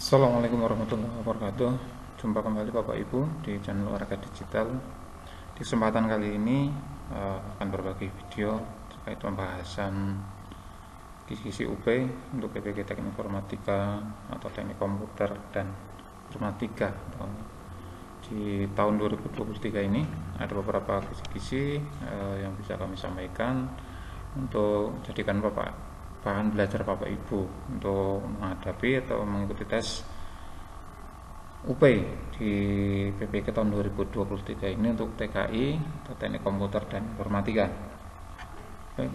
Assalamualaikum warahmatullahi wabarakatuh. Jumpa kembali Bapak Ibu di channel Olahraga Digital. Di kesempatan kali ini akan berbagi video terkait pembahasan kisi-kisi UP untuk PPG Teknik Informatika atau Teknik Komputer dan Informatika. Di tahun 2023 ini ada beberapa kisi-kisi yang bisa kami sampaikan untuk jadikan bahan belajar Bapak Ibu untuk menghadapi atau mengikuti tes UP di PPK tahun 2023 ini untuk TKI atau Teknik Komputer dan Informatika. Baik,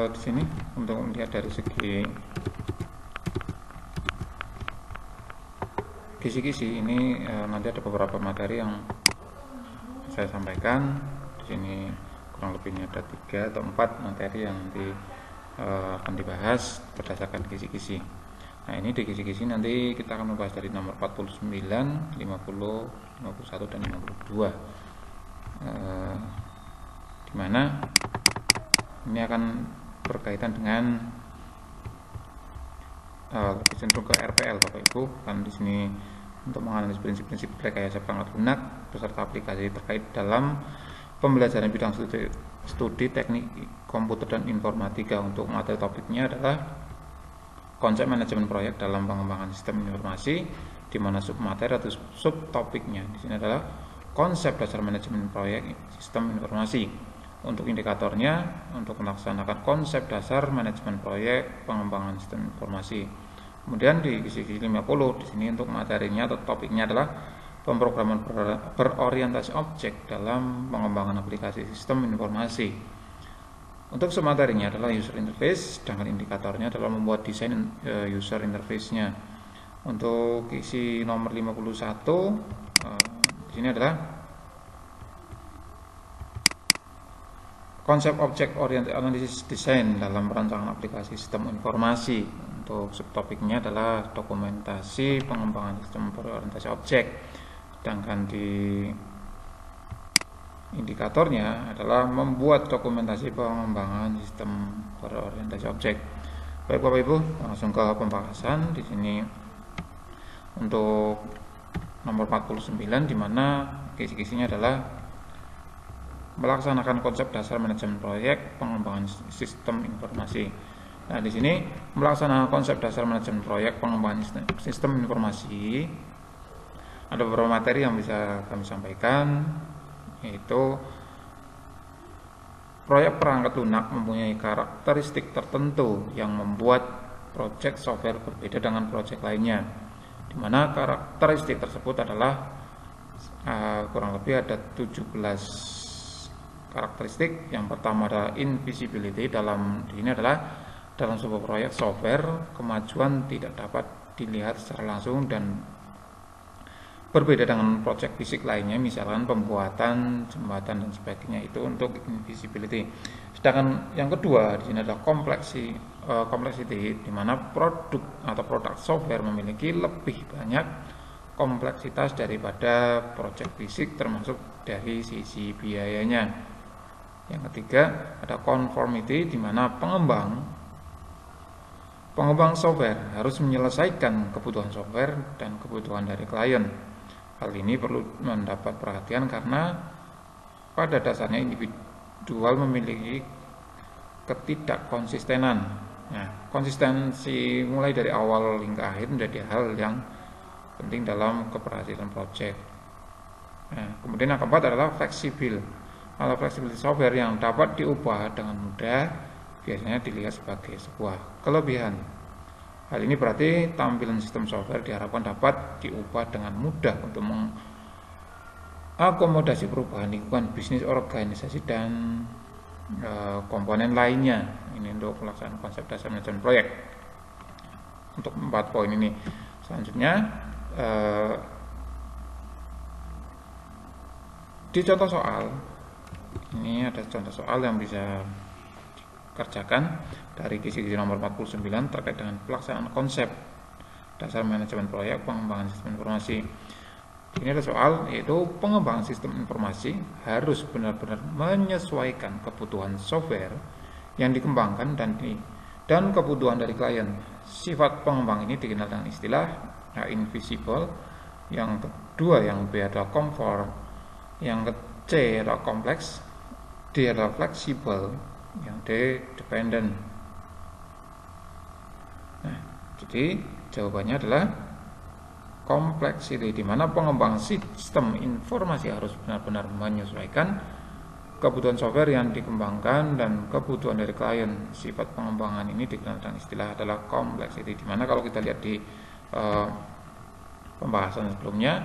di sini untuk melihat dari segi kisi-kisi ini nanti ada beberapa materi yang saya sampaikan. Di sini kurang lebihnya ada 3 atau 4 materi yang nanti akan dibahas berdasarkan kisi-kisi. Nah, ini di kisi-kisi nanti kita akan membahas dari nomor 49, 50, 51 dan 52. Dimana ini akan berkaitan dengan lebih cenderung ke RPL Bapak Ibu, kan di sini untuk menganalisis prinsip-prinsip rekayasa perangkat lunak beserta aplikasi terkait dalam pembelajaran bidang studi teknik komputer dan informatika. Untuk materi topiknya adalah konsep manajemen proyek dalam pengembangan sistem informasi, di mana submateri atau subtopiknya di sini adalah konsep dasar manajemen proyek sistem informasi. Untuk indikatornya, untuk melaksanakan konsep dasar manajemen proyek pengembangan sistem informasi. Kemudian di kisi-kisi 50 di sini untuk materinya atau topiknya adalah pemrograman berorientasi objek dalam pengembangan aplikasi sistem informasi. Untuk submaterinya adalah user interface, sedangkan indikatornya adalah membuat desain user interface-nya. Untuk isi nomor 51 di sini adalah konsep objek oriented analysis design dalam perancangan aplikasi sistem informasi. Untuk subtopiknya adalah dokumentasi pengembangan sistem berorientasi objek. Sedangkan di indikatornya adalah membuat dokumentasi pengembangan sistem berorientasi objek. Baik Bapak Ibu, langsung ke pembahasan. Di sini untuk nomor 49 di mana kisi-kisinya adalah melaksanakan konsep dasar manajemen proyek pengembangan sistem informasi. Nah, di sini melaksanakan konsep dasar manajemen proyek pengembangan sistem informasi ada beberapa materi yang bisa kami sampaikan, yaitu proyek perangkat lunak mempunyai karakteristik tertentu yang membuat proyek software berbeda dengan proyek lainnya, di mana karakteristik tersebut adalah kurang lebih ada 17 karakteristik. Yang pertama adalah invisibility. Ini adalah dalam sebuah proyek software kemajuan tidak dapat dilihat secara langsung dan berbeda dengan proyek fisik lainnya, misalkan pembuatan jembatan dan sebagainya, itu untuk invisibility. Sedangkan yang kedua di sini adalah complexity, di mana produk software memiliki lebih banyak kompleksitas daripada proyek fisik, termasuk dari sisi biayanya. Yang ketiga ada conformity, di mana pengembang software harus menyelesaikan kebutuhan software dan kebutuhan dari klien. Hal ini perlu mendapat perhatian karena pada dasarnya individual memiliki ketidakkonsistenan. Nah, konsistensi mulai dari awal hingga akhir menjadi hal yang penting dalam keberhasilan proyek. Nah, kemudian yang keempat adalah fleksibel. Kalau fleksibilitas software yang dapat diubah dengan mudah biasanya dilihat sebagai sebuah kelebihan. Hal ini berarti tampilan sistem software diharapkan dapat diubah dengan mudah untuk mengakomodasi perubahan lingkungan bisnis, organisasi, dan komponen lainnya. Ini untuk pelaksanaan konsep dasar manajemen proyek. Untuk 4 poin ini. Selanjutnya di contoh soal ini ada contoh soal yang bisa dikerjakan dari kisi-kisi nomor 49 terkait dengan pelaksanaan konsep dasar manajemen proyek pengembangan sistem informasi. Ini ada soal, yaitu pengembangan sistem informasi harus benar-benar menyesuaikan kebutuhan software yang dikembangkan dan kebutuhan dari klien. Sifat pengembang ini dikenal dengan istilah invisible, yang kedua yang B adalah comfort, yang C adalah complex, D adalah flexible, yang D dependent. Nah, jadi jawabannya adalah complexity, di mana pengembang sistem informasi harus benar-benar menyesuaikan kebutuhan software yang dikembangkan dan kebutuhan dari klien. Sifat pengembangan ini dikenal dengan istilah adalah complexity, di mana kalau kita lihat di pembahasan sebelumnya,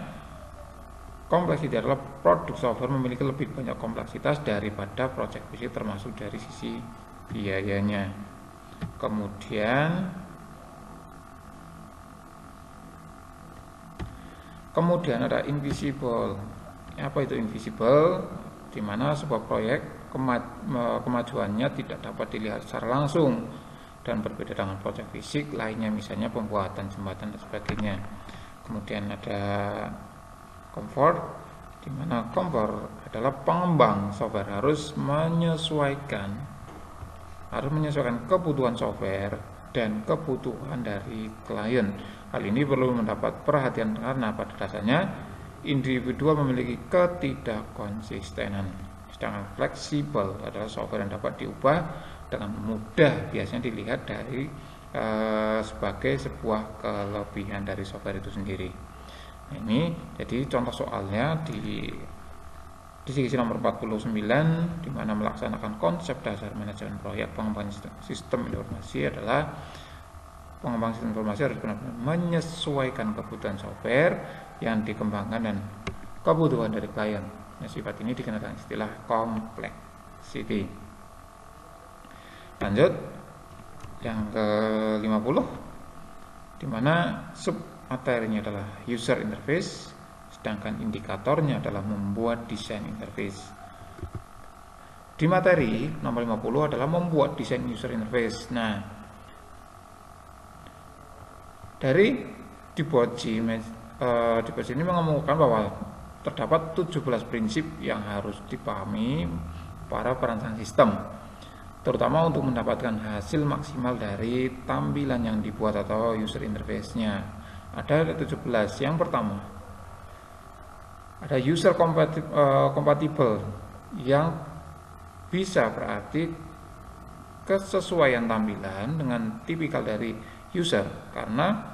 complexity adalah produk software memiliki lebih banyak kompleksitas daripada project fisik, termasuk dari sisi biayanya. Kemudian ada invisible. Apa itu invisible? Di mana sebuah proyek kemajuannya tidak dapat dilihat secara langsung dan berbeda dengan proyek fisik lainnya, misalnya pembuatan jembatan dan sebagainya. Kemudian ada comfort, di mana comfort adalah pengembang software harus menyesuaikan kebutuhan software dan kebutuhan dari klien. Hal ini perlu mendapat perhatian karena pada dasarnya individual memiliki ketidakkonsistenan. Sedangkan fleksibel adalah software yang dapat diubah dengan mudah, biasanya dilihat dari sebagai sebuah kelebihan dari software itu sendiri. Nah, ini jadi contoh soalnya di sisi nomor 49, di mana melaksanakan konsep dasar manajemen proyek pengembangan sistem informasi adalah pengembang sistem informasi harus benar-benar menyesuaikan kebutuhan software yang dikembangkan dan kebutuhan dari klien. Nah, sifat ini dikenal dengan istilah complexity. Lanjut yang ke-50, di mana sub materinya adalah user interface, sedangkan indikatornya adalah membuat desain interface. Di materi nomor 50 adalah membuat desain user interface. Nah, dari Debauchy ini mengemukakan bahwa terdapat 17 prinsip yang harus dipahami para perancang sistem, terutama untuk mendapatkan hasil maksimal dari tampilan yang dibuat atau user interface-nya. Ada 17. Yang pertama, ada user compatible, yang bisa berarti kesesuaian tampilan dengan tipikal dari user, karena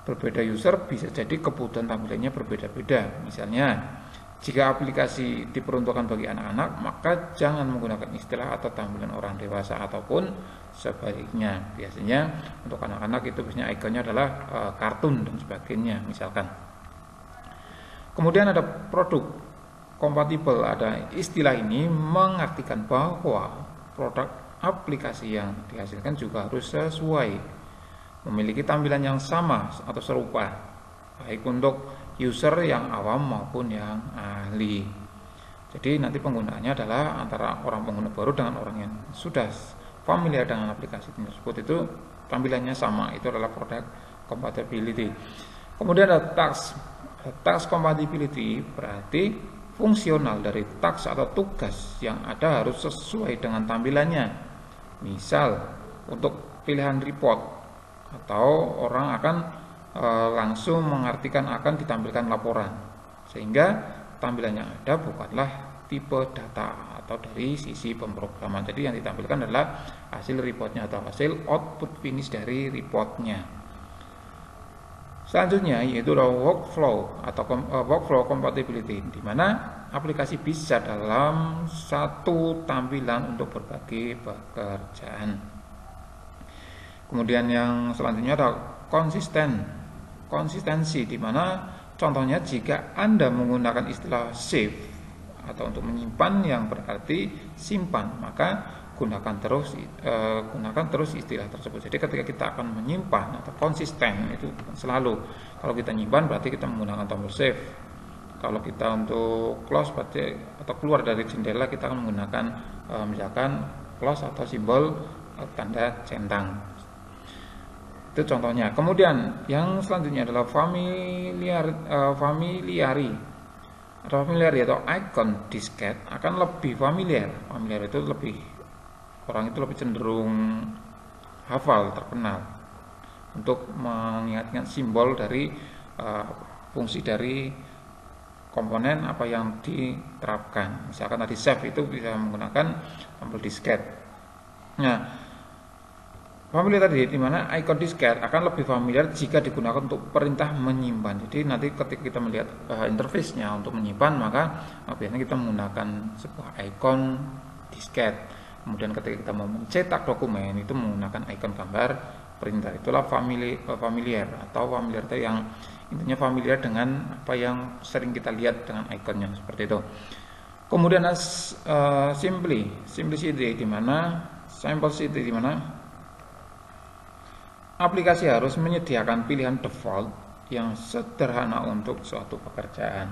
berbeda user bisa jadi kebutuhan tampilannya berbeda-beda. Misalnya, jika aplikasi diperuntukkan bagi anak-anak, maka jangan menggunakan istilah atau tampilan orang dewasa, ataupun sebaliknya. Biasanya untuk anak-anak itu biasanya ikonnya adalah kartun dan sebagainya misalkan. Kemudian ada produk compatible. Ada istilah ini mengartikan bahwa produk aplikasi yang dihasilkan juga harus sesuai, memiliki tampilan yang sama atau serupa, baik untuk user yang awam maupun yang ahli. Jadi nanti penggunaannya adalah antara orang pengguna baru dengan orang yang sudah familiar dengan aplikasi tersebut, itu tampilannya sama. Itu adalah product compatibility. Kemudian ada task compatibility, berarti fungsional dari task atau tugas yang ada harus sesuai dengan tampilannya. Misal untuk pilihan report, atau orang akan langsung mengartikan akan ditampilkan laporan, sehingga tampilan yang ada bukanlah tipe data atau dari sisi pemrograman. Jadi yang ditampilkan adalah hasil reportnya atau hasil output finish dari reportnya. Selanjutnya yaitu workflow atau workflow compatibility, di mana aplikasi bisa dalam satu tampilan untuk berbagai pekerjaan. Kemudian yang selanjutnya ada konsistensi, di mana contohnya jika Anda menggunakan istilah save atau untuk menyimpan yang berarti simpan, maka gunakan terus istilah tersebut. Jadi ketika kita akan menyimpan atau konsisten, itu selalu, kalau kita nyimpan berarti kita menggunakan tombol save. Kalau kita untuk close berarti, atau keluar dari jendela, kita akan menggunakan misalkan close atau simbol tanda centang. Itu contohnya. Kemudian yang selanjutnya adalah familiari atau icon disket akan lebih familiar. Familiar itu orang itu lebih cenderung hafal, terkenal untuk mengingat-ingat simbol dari fungsi dari komponen apa yang diterapkan. Misalkan tadi save itu bisa menggunakan tombol disket. Nah, familiar tadi di mana icon disket akan lebih familiar jika digunakan untuk perintah menyimpan. Jadi nanti ketika kita melihat interface-nya untuk menyimpan, maka biasanya kita menggunakan sebuah icon disket. Kemudian ketika kita mau mencetak dokumen itu menggunakan icon gambar perintah. Itulah familiar atau familiar itu yang intinya familiar dengan apa yang sering kita lihat dengan ikonnya seperti itu. Kemudian simplicity di mana aplikasi harus menyediakan pilihan default yang sederhana untuk suatu pekerjaan.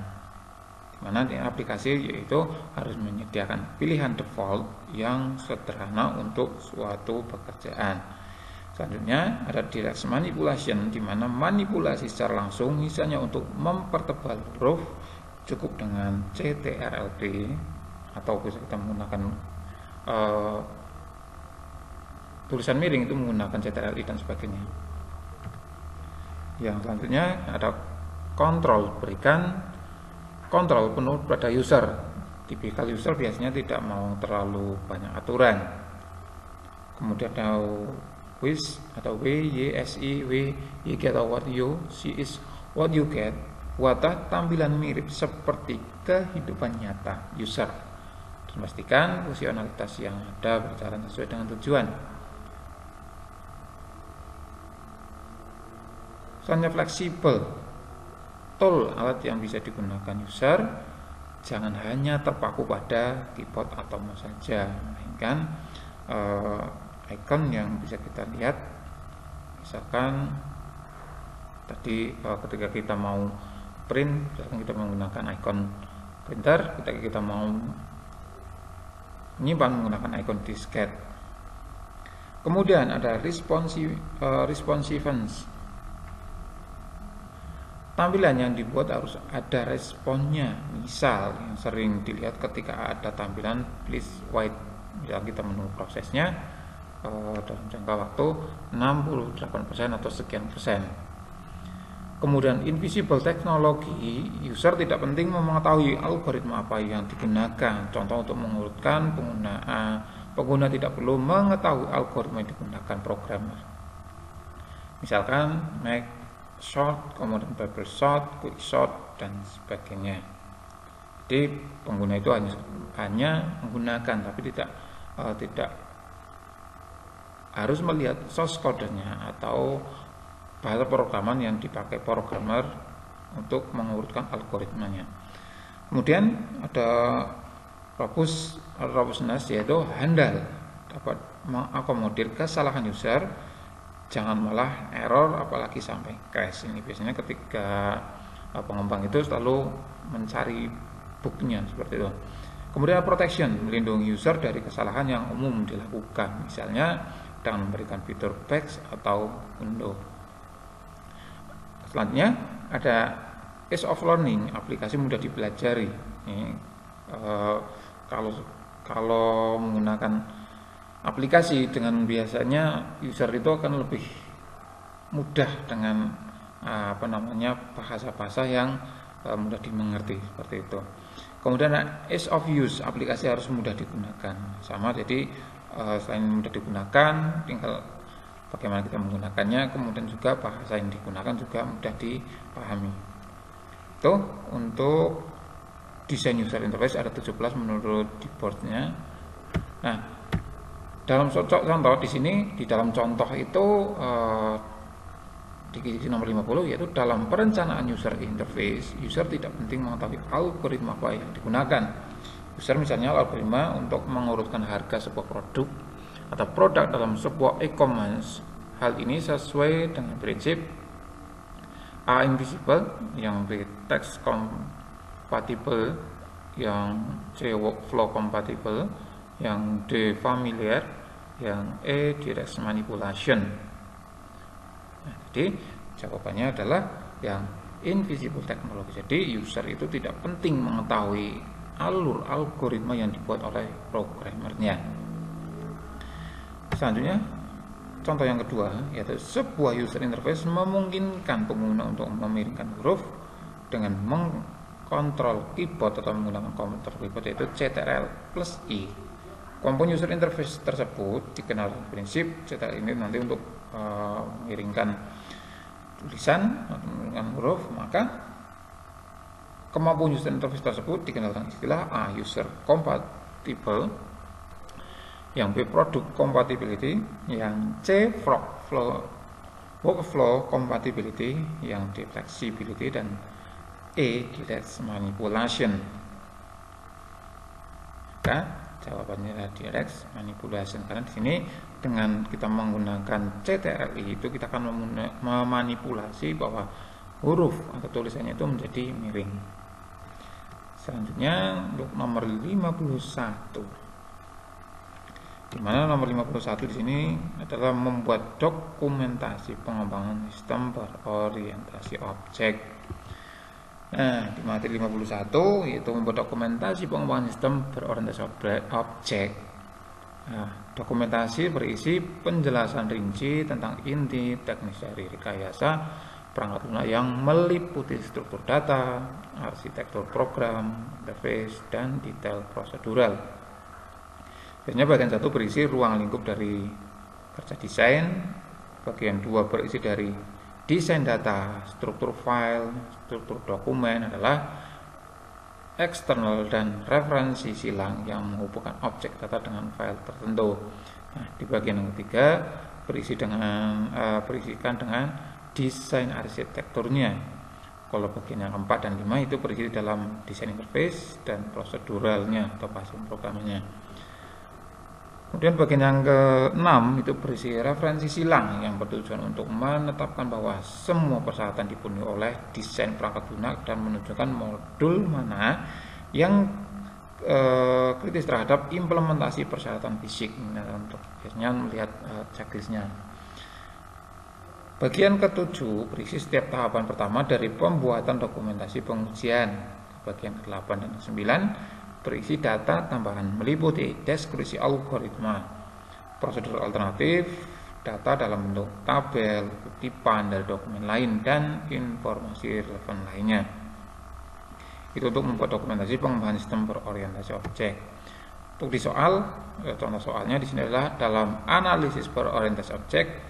Di mana aplikasi yaitu harus menyediakan pilihan default yang sederhana untuk suatu pekerjaan. Selanjutnya ada direct manipulation, di mana manipulasi secara langsung, misalnya untuk mempertebal huruf cukup dengan CTRL-D atau bisa kita menggunakan tulisan miring itu menggunakan CTRL-I dan sebagainya. Yang selanjutnya ada kontrol, berikan kontrol penuh pada user. Tipikal user biasanya tidak mau terlalu banyak aturan. Kemudian ada WYSI atau WYSI, you get what you see is what you get. Wadah tampilan mirip seperti kehidupan nyata user. Dan pastikan fungsionalitas yang ada berjalan sesuai dengan tujuan. Selanjutnya fleksibel. Tool alat yang bisa digunakan user jangan hanya terpaku pada keyboard atau mouse saja, melainkan icon yang bisa kita lihat, misalkan tadi ketika kita mau print, misalkan kita menggunakan icon printer, ketika kita mau menyimpan menggunakan icon disket. Kemudian ada responsiveness. Tampilan yang dibuat harus ada responnya. Misal yang sering dilihat ketika ada tampilan please wait, misal kita menunggu prosesnya dalam jangka waktu 68% atau sekian persen. Kemudian invisible teknologi, user tidak penting mengetahui algoritma apa yang digunakan. Contoh untuk mengurutkan pengguna tidak perlu mengetahui algoritma yang digunakan programmer. Misalkan make short, kemudian bubble short, quick short dan sebagainya. Jadi pengguna itu hanya menggunakan, tapi tidak harus melihat source code-nya atau bahasa programan yang dipakai programmer untuk mengurutkan algoritmanya. Kemudian ada robustness, yaitu handal, dapat mengakomodir kesalahan user, jangan malah error apalagi sampai crash. Ini biasanya ketika pengembang itu selalu mencari bugnya seperti itu. Kemudian protection, melindungi user dari kesalahan yang umum dilakukan, misalnya dengan memberikan fitur batch atau undo. Selanjutnya ada ease of learning, aplikasi mudah dipelajari. Ini, kalau menggunakan aplikasi dengan biasanya user itu akan lebih mudah dengan bahasa-bahasa yang mudah dimengerti seperti itu. Kemudian ease of use, aplikasi harus mudah digunakan. Sama, jadi selain mudah digunakan, tinggal bagaimana kita menggunakannya, kemudian juga bahasa yang digunakan juga mudah dipahami. Itu untuk desain user interface ada 17 menurut keyboardnya. Nah, dalam contoh di sini, di dalam contoh itu di sisi nomor 50, yaitu dalam perencanaan user interface, user tidak penting mengetahui algoritma apa yang digunakan. User misalnya algoritma untuk mengurutkan harga sebuah produk atau produk dalam sebuah e-commerce. Hal ini sesuai dengan prinsip A invisible, yang B text compatible, yang C workflow compatible, yang D familiar, yang E direct manipulation. Nah, jadi jawabannya adalah yang invisible technology. Jadi user itu tidak penting mengetahui alur algoritma yang dibuat oleh programmernya. Selanjutnya contoh yang kedua, yaitu sebuah user interface memungkinkan pengguna untuk memiringkan huruf dengan mengkontrol keyboard atau menggunakan komputer keyboard, yaitu Ctrl+I. Komponen user interface tersebut dikenal dengan prinsip Ctrl ini nanti untuk mengiringkan tulisan atau memiringkan huruf, maka kemampuan user interface tersebut dikenal dengan istilah A. User compatible, yang B. Product compatibility, yang C. workflow compatibility, yang D. flexibility, dan E. direct manipulation. Maka jawabannya adalah direct manipulation, karena di sini dengan kita menggunakan Ctrl+I itu kita akan memanipulasi bahwa huruf atau tulisannya itu menjadi miring. Selanjutnya untuk nomor 51. Di mana nomor 51 di sini adalah membuat dokumentasi pengembangan sistem berorientasi objek. Nah, di materi 51 yaitu membuat dokumentasi pengembangan sistem berorientasi objek. Nah, dokumentasi berisi penjelasan rinci tentang inti teknis dari rekayasa perangkat lunak yang meliputi struktur data, arsitektur program, interface, dan detail prosedural. Biasanya bagian 1 berisi ruang lingkup dari kerja desain, bagian 2 berisi dari desain data, struktur file, struktur dokumen adalah eksternal, dan referensi silang yang menghubungkan objek data dengan file tertentu. Nah, di bagian yang ketiga berisikan dengan desain arsitekturnya. Kalau bagian yang 4 dan 5 itu berisi dalam desain interface dan proseduralnya atau bahasa programnya. Kemudian bagian yang ke-6 itu berisi referensi silang yang bertujuan untuk menetapkan bahwa semua persyaratan dipenuhi oleh desain perangkat lunak dan menunjukkan modul mana yang kritis terhadap implementasi persyaratan fisik. Nah, untuk biasanya melihat checklistnya. Bagian ke-7 berisi setiap tahapan pertama dari pembuatan dokumentasi pengujian. Bagian ke-8 dan ke-9 berisi data tambahan meliputi deskripsi algoritma, prosedur alternatif, data dalam bentuk tabel, kutipan dari dokumen lain, dan informasi relevan lainnya. Itu untuk membuat dokumentasi pengembangan sistem berorientasi objek. Untuk di soal, contoh soalnya di sini adalah dalam analisis berorientasi objek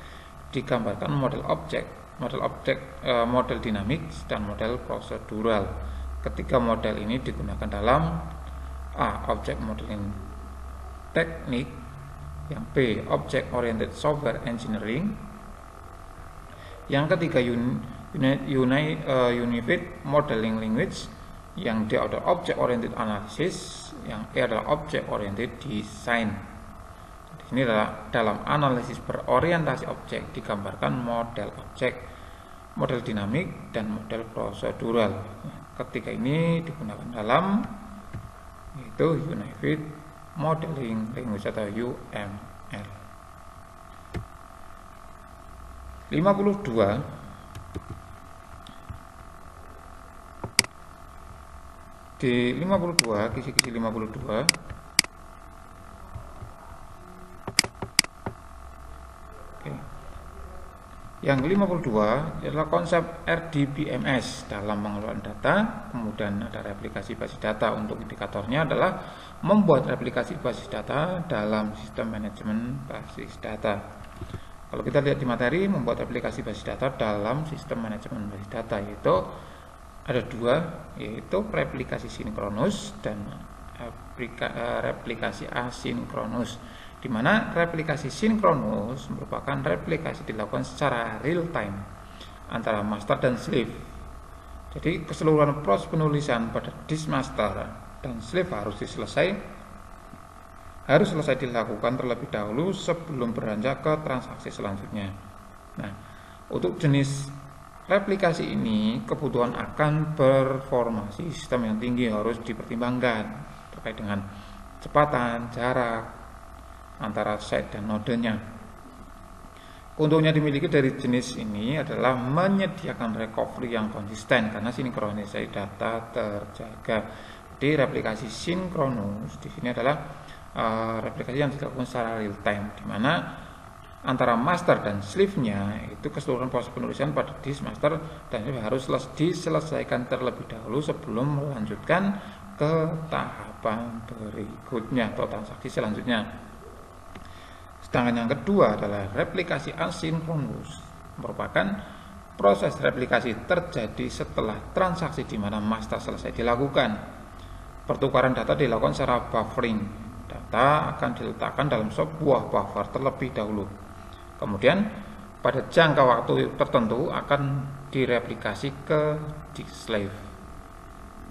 digambarkan model objek, model dinamik, dan model prosedural. Ketiga model ini digunakan dalam A. Object Modeling Teknik, yang B. Object Oriented Software Engineering, yang ketiga Unified Modeling Language, yang D adalah Object Oriented Analysis, yang E adalah Object Oriented Design. Ini adalah dalam analisis berorientasi objek digambarkan model objek, model dinamik, dan model prosedural. Ketiga ini digunakan dalam yaitu Unified Modeling Language atau UML. 52. Di 52, kisi-kisi 52 Yang 52 adalah konsep RDBMS dalam pengelolaan data. Kemudian ada replikasi basis data. Untuk indikatornya adalah membuat replikasi basis data dalam sistem manajemen basis data. Kalau kita lihat di materi, membuat replikasi basis data dalam sistem manajemen basis data yaitu ada dua, yaitu replikasi sinkronus dan replikasi asinkronus. Di mana replikasi sinkronus merupakan replikasi dilakukan secara real time antara master dan slave. Jadi keseluruhan proses penulisan pada disk master dan slave harus selesai dilakukan terlebih dahulu sebelum beranjak ke transaksi selanjutnya. Nah, untuk jenis replikasi ini kebutuhan akan performasi sistem yang tinggi harus dipertimbangkan terkait dengan kecepatan, jarak antara site dan nodenya. Keuntungannya dimiliki dari jenis ini adalah menyediakan recovery yang konsisten karena sinkronisasi data terjaga. Jadi replikasi sinkronus di sini adalah replikasi yang dilakukan secara real time, di mana antara master dan slave-nya, itu keseluruhan proses penulisan pada disk master dan slave harus diselesaikan terlebih dahulu sebelum melanjutkan ke tahapan berikutnya atau transaksi selanjutnya. Sedangkan yang kedua adalah replikasi asinkronus, merupakan proses replikasi terjadi setelah transaksi di mana master selesai dilakukan. Pertukaran data dilakukan secara buffering. Data akan diletakkan dalam sebuah buffer terlebih dahulu. Kemudian pada jangka waktu tertentu akan direplikasi ke disk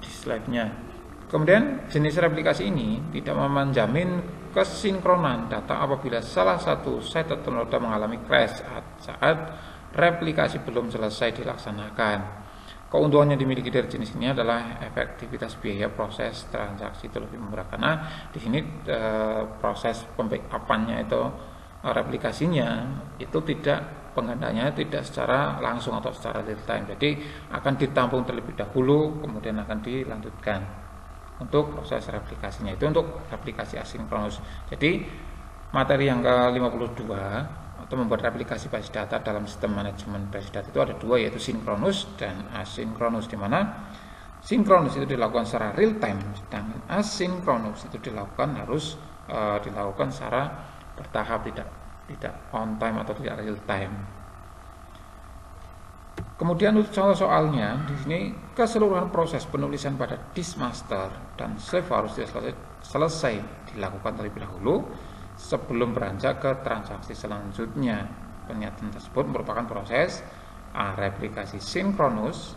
slave-nya. Kemudian jenis replikasi ini tidak menjamin kesinkronan data apabila salah satu set atau noda mengalami crash saat replikasi belum selesai dilaksanakan. Keuntungan yang dimiliki dari jenis ini adalah efektivitas biaya proses transaksi itu lebih murah, karena di sini proses pembackupannya itu replikasinya itu tidak, penggandanya tidak secara langsung atau secara real time, jadi akan ditampung terlebih dahulu kemudian akan dilanjutkan untuk proses replikasinya. Itu untuk replikasi asinkronus. Jadi materi yang ke-52 atau membuat replikasi basis data dalam sistem manajemen basis data itu ada dua, yaitu sinkronus dan asinkronus, di mana sinkronus itu dilakukan secara real time, sedangkan asinkronus itu harus dilakukan secara bertahap, tidak on time atau tidak real time. Kemudian untuk contoh soalnya di sini, keseluruhan proses penulisan pada disk master dan slave harus selesai dilakukan terlebih dahulu sebelum beranjak ke transaksi selanjutnya. Pernyataan tersebut merupakan proses A. Replikasi sinkronus,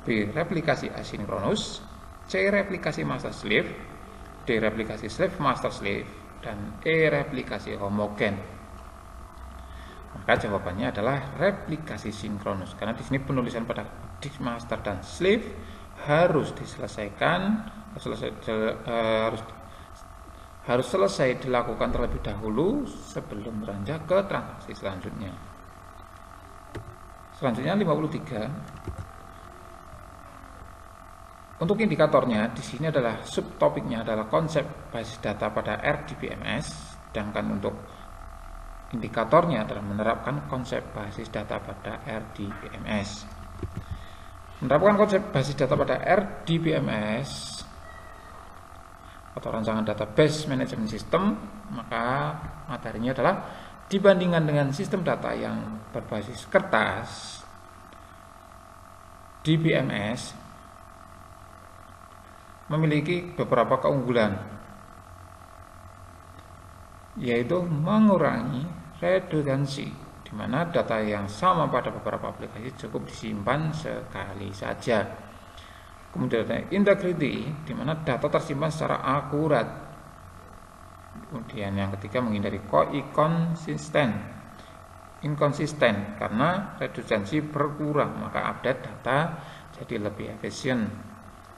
B. Replikasi asinkronus, C. Replikasi master slave, D. Replikasi slave master slave, dan E. Replikasi homogen. Maka jawabannya adalah replikasi sinkronus, karena di sini penulisan pada disk master dan slave harus diselesaikan, harus selesai dilakukan terlebih dahulu sebelum beranjak ke transaksi selanjutnya. Selanjutnya 53. Untuk indikatornya di sini adalah subtopiknya adalah konsep basis data pada RDBMS, sedangkan untuk indikatornya adalah menerapkan konsep basis data pada RDBMS. Menerapkan konsep basis data pada RDBMS atau rancangan database management system, maka materinya adalah dibandingkan dengan sistem data yang berbasis kertas, DBMS memiliki beberapa keunggulan, yaitu mengurangi redundansi, di mana data yang sama pada beberapa aplikasi cukup disimpan sekali saja. Kemudian ada integrity, di mana data tersimpan secara akurat. Kemudian yang ketiga, menghindari inkonsisten, karena redundansi berkurang, maka update data jadi lebih efisien.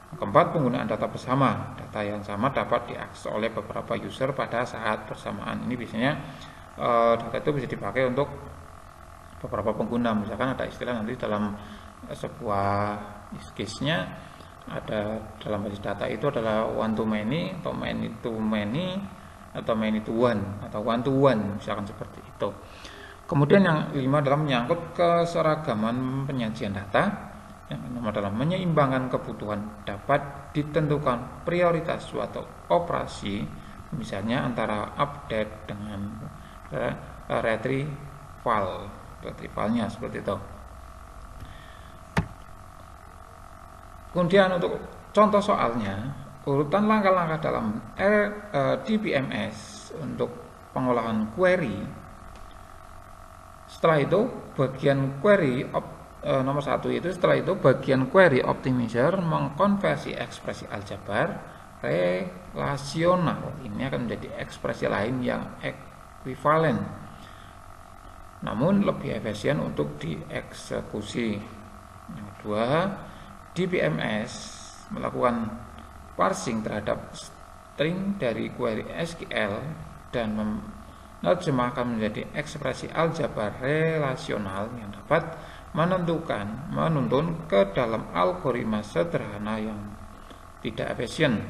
Keempat, penggunaan data bersama. Data yang sama dapat diakses oleh beberapa user pada saat bersamaan. Ini biasanya data itu bisa dipakai untuk beberapa pengguna. Misalkan ada istilah nanti dalam sebuah use case-nya, ada dalam basis data itu adalah one to many atau many to many atau many to one atau one to one, misalkan seperti itu. Kemudian yang kelima adalah menyangkut keseragaman penyajian data. Yang keenam adalah menyeimbangkan kebutuhan, dapat ditentukan prioritas suatu operasi, misalnya antara update dengan retrievalnya seperti itu. Kemudian untuk contoh soalnya, urutan langkah-langkah dalam DBMS untuk pengolahan query. Setelah itu bagian query nomor 1 itu, setelah itu bagian query optimizer mengkonversi ekspresi aljabar relasional ini akan menjadi ekspresi lain yang ekuivalen, namun lebih efisien untuk dieksekusi. Yang kedua, DBMS melakukan parsing terhadap string dari query SQL dan menerjemahkan menjadi ekspresi aljabar relasional yang dapat menuntun ke dalam algoritma sederhana yang tidak efisien.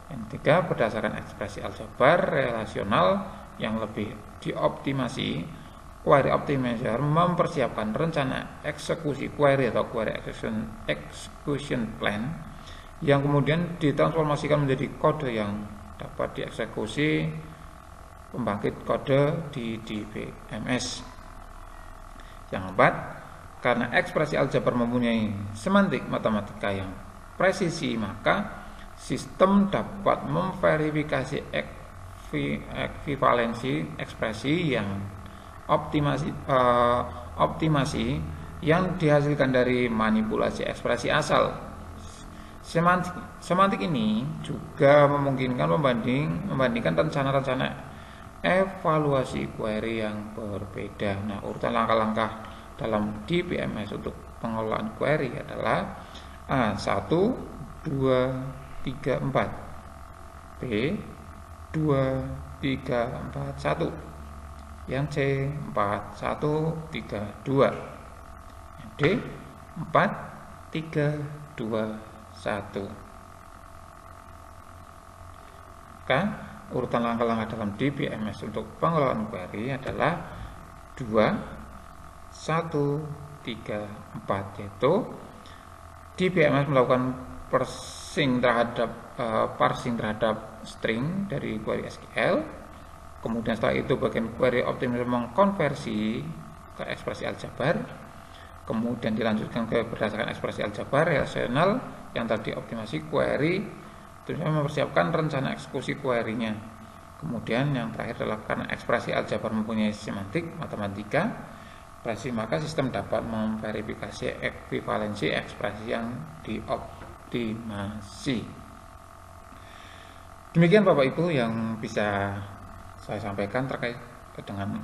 Yang ketiga, berdasarkan ekspresi aljabar relasional yang lebih dioptimasi query optimizer mempersiapkan rencana eksekusi query atau query execution plan yang kemudian ditransformasikan menjadi kode yang dapat dieksekusi pembangkit kode di DBMS. Yang keempat, karena ekspresi aljabar mempunyai semantik matematika yang presisi, maka sistem dapat memverifikasi ekivalensi ekspresi yang optimasi yang dihasilkan dari manipulasi ekspresi asal. Semantik ini juga memungkinkan membandingkan rencana-rencana evaluasi query yang berbeda. Nah, urutan langkah-langkah dalam DBMS untuk pengelolaan query adalah A 1, 2, 3, 4, B 2, 3, 4, 1, yang C 4, 1, 3, 2, yang D 4, 3, 2, 1. Maka urutan langkah-langkah dalam DBMS untuk pengelolaan query adalah 2, 1, 3, 4, yaitu DBMS melakukan parsing terhadap string dari query SQL. Kemudian setelah itu bagian query optimizer mengkonversi ke ekspresi aljabar. Kemudian dilanjutkan ke berdasarkan ekspresi aljabar relasional yang tadi optimasi query, terus mempersiapkan rencana eksekusi query-nya. Kemudian yang terakhir adalah karena ekspresi aljabar mempunyai semantik matematika presisi, maka sistem dapat memverifikasi ekivalensi ekspresi yang dioptimasi. Demikian Bapak Ibu yang bisa saya sampaikan terkait dengan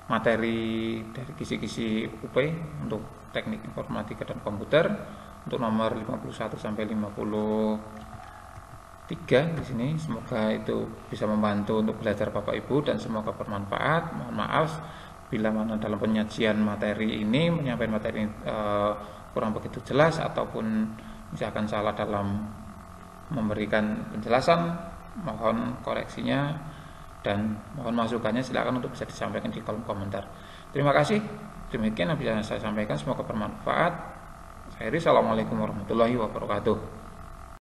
materi dari kisi-kisi UP untuk teknik informatika dan komputer untuk nomor 51 sampai 53 di sini. Semoga itu bisa membantu untuk belajar Bapak Ibu dan semoga bermanfaat. Mohon maaf bila mana dalam penyajian materi ini menyampaikan materi kurang begitu jelas ataupun misalkan salah dalam memberikan penjelasan, mohon koreksinya dan mohon masukannya silakan untuk bisa disampaikan di kolom komentar. Terima kasih. Demikian yang bisa saya sampaikan, semoga bermanfaat. Assalamualaikum warahmatullahi wabarakatuh.